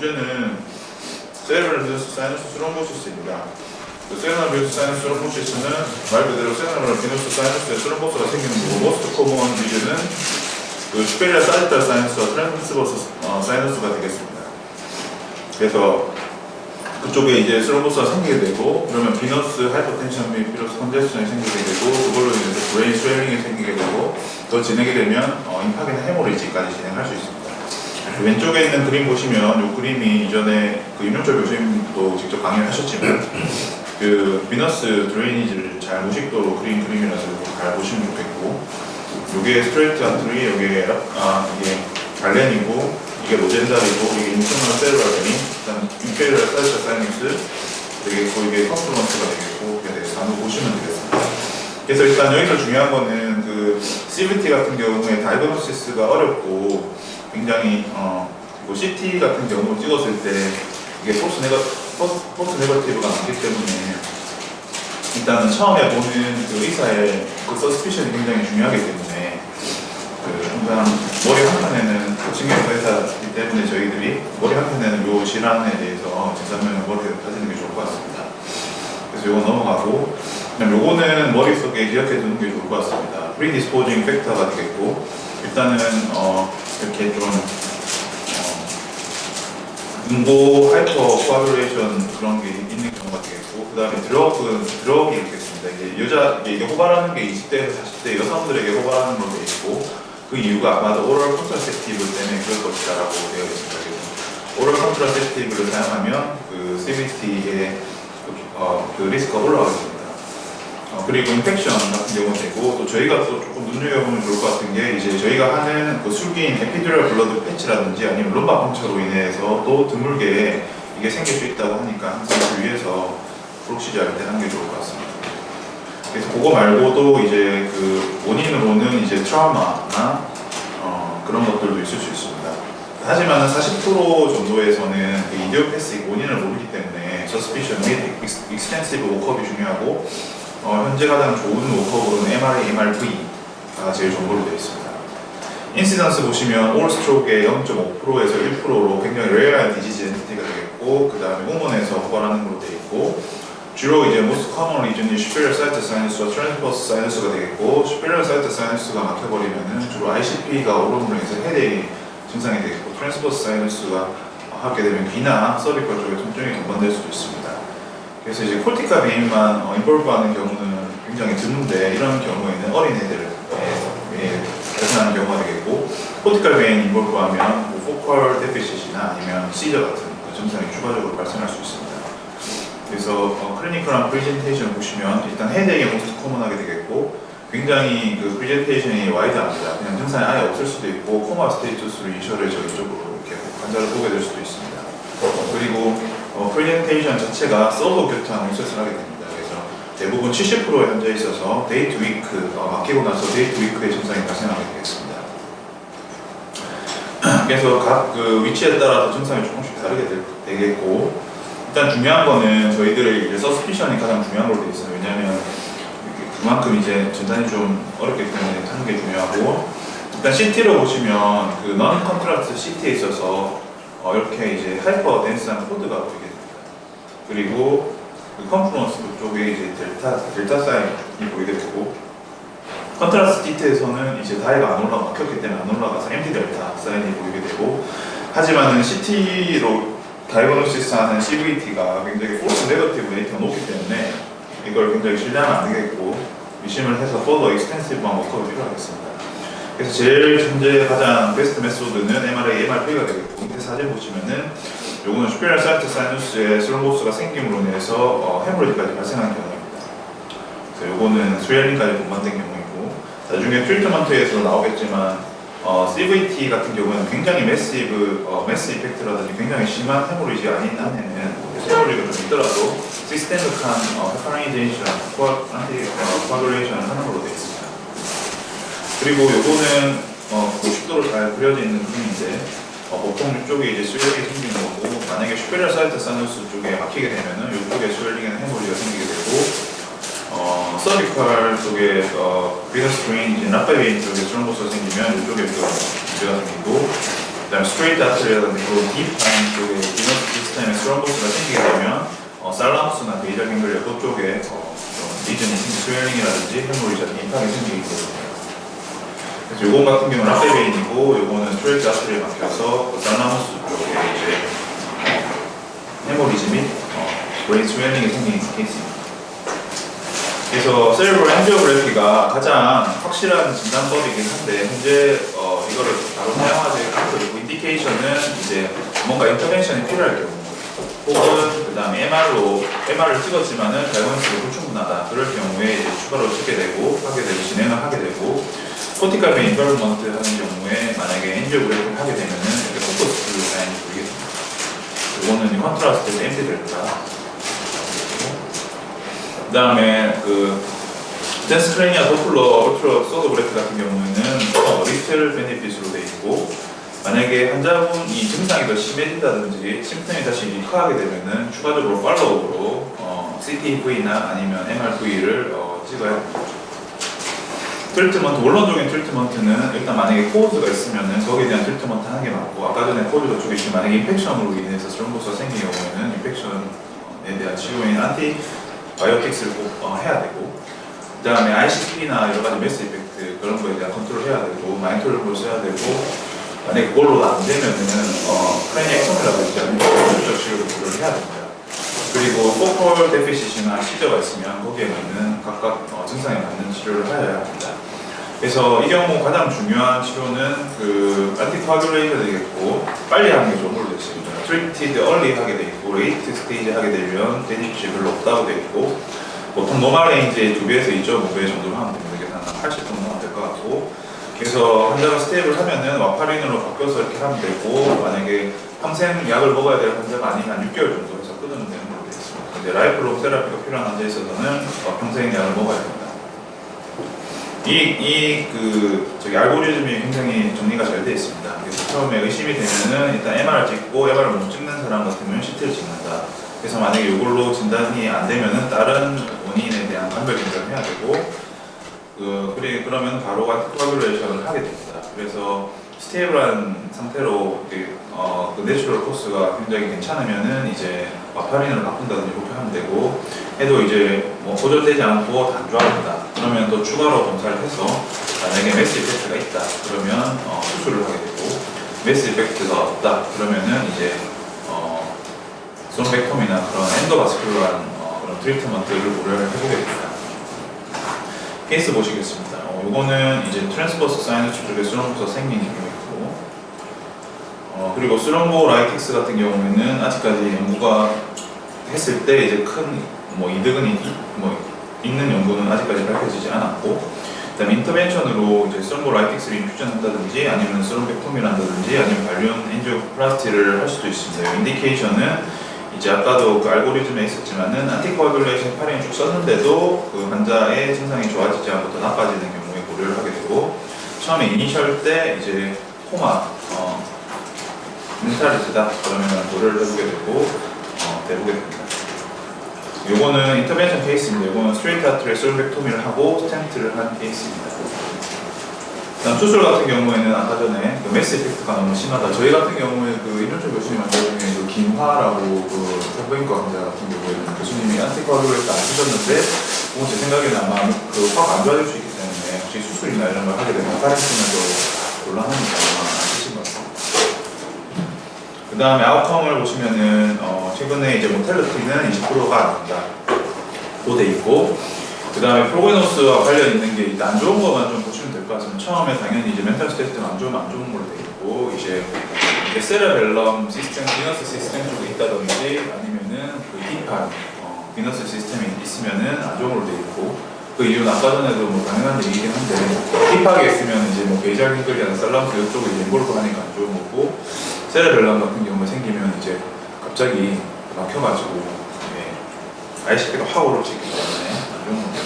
주제는 세레브럴 비너스 사이너스 스럼보시스입니다. 세레브럴 비너스 사이너스 스럼보시스는 말 그대로 세레브럴 비너스 사이너스에 스럼보스가 생기는 거고, 모스트 코먼 리즈는 슈페리얼 사이탈 사이너스와 트랜스버스 사이너스가 되겠습니다. 그래서 그쪽에 이제 스럼보스가 생기게 되고, 그러면 비너스 하이퍼텐션 및 비너스 컨제스션이 생기게 되고, 그걸로 인해서 브레인 스웰링이 생기게 되고, 더 진행이 되면 임팍이나 헤모리지까지 진행할 수 있습니다. 왼쪽에 있는 그림 보시면 이 그림이 이전에 그 임용철 교수님도 직접 강의하셨지만 그 비너스 드레이니지를 잘 무식도로 그린 그림이라서 잘 보시면 좋겠고, 이게 스트레이트 아트리, 이게 갈렌이고, 이게 로젠달이고, 이게 인터널 세르라베니, 그다음 인페리얼 사이트 사이닉스 되겠고, 이게 컨플루언스가 되겠고, 이게 대해서 한번 보시면 되겠습니다. 그래서 일단 여기서 중요한 거는 그 CBT 같은 경우에 다이그노시스가 어렵고 굉장히 CT 같은 경우 찍었을 때 이게 포스트 네거티브가 많기 때문에 일단은 처음에 보는 그 의사의 그 서스피션이 굉장히 중요하기 때문에 항상 머리 한편에는 신경외과 의사이기 때문에 저희들이 머리 한편에는 요 질환에 대해서 진단면을 머리에 따지는 게 좋을 것 같습니다. 그래서 요거 넘어가고, 그다음 요거는 머릿속에 기억해 두는 게 좋을 것 같습니다. 프리디스포징 팩터가 되겠고, 일단은 이렇게 좀 응고 하이퍼 코아듈레이션 그런 게 있는 경우가 되겠고, 그 다음에 드럭이 있겠습니다. 이게 호발하는 게 20대에서 40대 여성들에게 호발하는 걸로 되어 있고, 그 이유가 아마도 오럴 컨트라셉티브 때문에 그럴 것이다 라고 되어 있습니다. 오럴 컨트라셉티브를 사용하면 그 CBT의 그 리스크가 올라가겠습니다. 그리고 인펙션 같은 경우는 되고, 또 저희가 또 조금 눈여겨보면 좋을 것 같은 게, 이제 저희가 하는 그 술기인 에피듀럴 블러드 패치라든지 아니면 lumbar 펑처로 인해서 또 드물게 이게 생길 수 있다고 하니까 항상 주의해서 프록시저 할 때 하는 게 좋을 것 같습니다. 그래서 그거 말고도 이제 그 원인으로는 이제 트라우마나 그런 것들도 있을 수 있습니다. 하지만 40% 정도에서는 그 이디오패스의 원인을 모르기 때문에 서스피션 및 익스텐시브 워크업이 중요하고, 현재 가장 좋은 워크업은 MRA, MRV가 제일 정보로 되어 있습니다. 인시던스 보시면 올 스트로크의 0.5%에서 1%로 굉장히 레어한 디지즈 엔티티가 되겠고, 그 다음에 우먼에서 호발하는 걸로 되어 있고, 주로 이제 most common region이 슈페리얼 사이트 사이너스와 트랜스버스 사이너스가 되겠고, 슈페리얼 사이트 사이너스가 막혀버리면은 주로 ICP가 오름으로 해서 헤데이 증상이 되겠고, 트랜스버스 사이너스가 하게 되면 귀나 서비컬 쪽에 통증이 동반될 수도 있습니다. 그래서 이제 콜티카 베인만 인볼브하는 경우는 굉장히 드문데, 이런 경우에는 어린애들에 발생하는 경우가 되겠고, 콜티카 베인 인볼브하면 포컬 데피시트나 아니면 시저 같은 그 증상이 추가적으로 발생할 수 있습니다. 그래서 클리니컬한 프레젠테이션을 보시면 일단 헤드액이 모스트 코먼하게 되겠고, 굉장히 그 프레젠테이션이 와이드합니다. 그냥 증상이 아예 없을 수도 있고, 코마 스테이투스로 이셔를 저쪽으로 이렇게 환자를 보게 될 수도 있습니다. 그리고 프레젠테이션 자체가 서브 교탕 리셋을 하게 됩니다. 그래서 대부분 70%에 현재 있어서 데이 투 위크, 맡기고 나서 데이 투 위크의 증상이 발생하게 되겠습니다. 그래서 각 그 위치에 따라서 증상이 조금씩 다르게 되겠고, 일단 중요한 거는 저희들의 이제 서스피션이 가장 중요한 걸로 되어 있어요. 왜냐하면 그만큼 이제 진단이 좀 어렵기 때문에 하는 게 중요하고, 일단 CT로 보시면 그 non contrast CT에 있어서 이렇게 이제 하이퍼 덴스한 코드가 보이게 됩니다. 그리고 그 컨플루언스 쪽에 이제 델타 사인이 보이게 되고, 컨트라스트 CT에서는 이제 다이가 안 막혔기 때문에 안 올라가서 MD 델타 사인이 보이게 되고, 하지만은 CT로 다이그노시스 하는 CVT가 굉장히 포스 네거티브 레이트가 높기 때문에 이걸 굉장히 신뢰하면 안 되겠고, 의심을 해서 further extensive한 워크업이 필요하겠습니다. 그래서 제일 현재 가장 베스트 메소드는 MRA, MRP가 되겠고, 밑에 사진 보시면은 요거는 슈페리얼 사이트 사이너스에 스럼보스가 생김으로 인해서 헤모리지까지 발생하는 경우입니다. 그래서 요거는 스웰링까지 동반된 경우이고, 나중에 트리트먼트에서 나오겠지만 CVT 같은 경우는 굉장히 매스 이펙트라든지 굉장히 심한 헤모리지가 아닌 한에는 헤모리지가 좀 있더라도 시스템ικ한 헤파라이제이션, 코아듈레이션을 하는 걸로 되어 있습니다. 그리고 요거는 90도로 잘 그려져 있는 그림인데, 보통 이쪽에 이제 스웰링이 생기는 거고, 만약에 슈페리얼 사이트 사이너스 쪽에 막히게 되면은 이쪽에 스웰링에는 헤모리지가 생기게 되고, 서비컬 쪽에 비너스 브레인, 라파베인 쪽에 스럼보스가 생기면 이쪽에 문제가 생기고, 그 다음에 스트레이트 아트리라든지 딥 라인 쪽에 베이저 갱글 그쪽에 리전이 스웰링이라든지 헤모리전이 임팩이 생기기 때문에 그래서 요건 같은 경우는 라페베인이고 요거는 스트레이트 아트리에 막혀서 살라무스 쪽에 이제 헤모리즈 및 브레인 스웰링이 생기는 케이스입니다. 그래서 세레브럴 엔지오그래피가 가장 확실한 진단법이긴 한데 현재 이거를 바로 사용하지 않고 있고 인디케이션은 이제 뭔가 인터벤션이 필요할 경우 혹은 그 다음에 MR을 찍었지만은 다이건스가 불충분하다 그럴 경우에 이제 추가로 찍게 되고 하게 되고 진행을 하게 되고 코티칼 베인 인벌먼트 하는 경우에 만약에 엔지오그래피를 하게 되면은 이렇게 포커스 라인이 보이게 됩니다. 이거는 컨트라스트 MD delta. 그 다음에 덴스크레니아 도플러 울트라 소노그래피 같은 경우에는 리틀 베네핏으로 되어 있고 만약에 환자분이 증상이 더 심해진다든지 심통이 다시 리커하게 되면은 추가적으로 팔로우로 CTV나 아니면 MRV를 찍어야 합니다. 트리트먼트, 원론적인 트리트먼트는 일단 만약에 코어즈가 있으면은 거기에 대한 트리트먼트 하는 게 맞고 아까 전에 코어즈가 쪽에 있으면 만약에 인펙션으로 인해서 스트롬보스가 생긴 경우에는 인펙션에 대한 치료인 안티 바이오틱스를 꼭 해야 되고 그 다음에 ICP나 여러 가지 메스 이펙트 그런 거에 대한 컨트롤 해야 되고 마이토를 써야 되고 만약에 그걸로 안 되면은 크레니 액션이라든지 아니면 전술적 치료를 고려를 해야 됩니다. 그리고 포컬 데피시시나 시저가 있으면 거기에 맞는 각각 증상에 맞는 치료를 해야 합니다. 그래서 이 경우 가장 중요한 치료는 안티코아귤레이션이 되겠고 빨리 하는 게 좋은 걸로 되어 있습니다. 트리티드 얼리 하게 돼 있고 레이트 스테이지 하게 되면 데미지 별로 없다고 되어 있고 보통 노멀 레인지의 2배에서 2.5배 정도로 하면 됩니다. 그래서 한 80 정도 하면 될 것 같고 그래서 환자가 스텝을 하면은 와파린으로 바뀌어서 이렇게 하면 되고 만약에 평생 약을 먹어야 될 환자가 아니면 한 6개월 정도 해서 끊으면 되는 걸로 되어 있습니다. 근데 라이프롱 테라피가 필요한 환자에 있어서는 평생 약을 먹어야 됩니다. 알고리즘이 굉장히 정리가 잘 되어 있습니다. 그래서 처음에 의심이 되면은 일단 MR을 찍고 MR을 못 찍는 사람 같으면 CT를 찍는다. 그래서 만약에 이걸로 진단이 안 되면은 다른 원인에 대한 감별 진단을 해야 되고 그러면 바로 안티코아귤레이션을 하게 됩니다. 그래서 스테이블한 상태로 내추럴 코스가 굉장히 괜찮으면은 이제 와파린으로 바꾼다든지 그렇게 하면 되고 해도 이제 보존되지 않고 단조합니다. 그러면 또 추가로 검사를 해서 만약에 메스 이펙트가 있다 그러면 수술을 하게 되고 메스 이펙트가 없다 그러면은 이제 스롬벡톰이나 그런 엔도바스큘러한 그런 트리트먼트를 고려를 해보게 됩니다. 케이스 보시겠습니다. 이거는 이제 트랜스버스 사이너스 쪽에 스롬보가 생긴 경우이고 그리고 스롬보라이틱스 같은 경우에는 아직까지 연구가 했을 때 이제 큰 이득은 있는 연구는 아직까지 밝혀지지 않았고 그다음에 인터벤션으로 이제 스롬보라이틱스를 인퓨전 한다든지 아니면 스롬벡톰을 한다든지 아니면 발륨 엔지오플라스티를 할 수도 있습니다. 인디케이션은 이제 아까도 알고리즘에 있었지만은 안티코아귤레이션 파링을 쭉 썼는데도 환자의 증상이 좋아지지 않고 더 나빠지는 경우에 고려를 하게 되고 처음에 이니셜 때 이제 코마 멘탈리스다 그러면 고려를 해보게 되고 해보게 됩니다. 요거는 인터벤션 케이스입니다. 요거는 스트레이트 아트리에 스롬벡토미를 하고 스텐트를 한 케이스입니다. 그다음 수술 같은 경우에는 아까 전에 메스 이펙트가 너무 심하다. 저희 같은 경우에 임현철 교수님 환자 중에 김화라고 산부인과 환자 같은 경우에는 교수님이 안티코아귤레이션 안 쓰셨는데 제 생각에는 아마 화가 안 좋아질 수 있기 때문에 혹시 수술이나 이런 걸 하게 되면 파렌 쓰면서 곤란하니까 아마 안 쓰신 것 같습니다. 그 다음에 아웃컴을 보시면은 최근에 이제 모텔리티는 20%가 안 된다. 또 돼 있고 그 다음에 프로게노스와 관련 있는 게 안 좋은 것만 좀 보시면 될 것 같습니다. 처음에 당연히 이제 멘탈 스테이트는 안 좋으면 안 좋은 걸로 돼 있고 이제 세레벨럼 시스템, 비너스 시스템 쪽에 있다든지 아니면은 힙한 비너스 시스템이 있으면은 안 좋은 걸로 돼 있고 그 이유는 아까 전에도 당연한 얘기긴 한데 힙하게 있으면 이제 베이잘 갱글이나 살라무스 이쪽에 인볼브 하니까 안 좋은 거고 세레벨럼 같은 경우에 생기면 이제 갑자기 막혀가지고 ICP가 확 오르기 때문에 안 좋은 겁니다.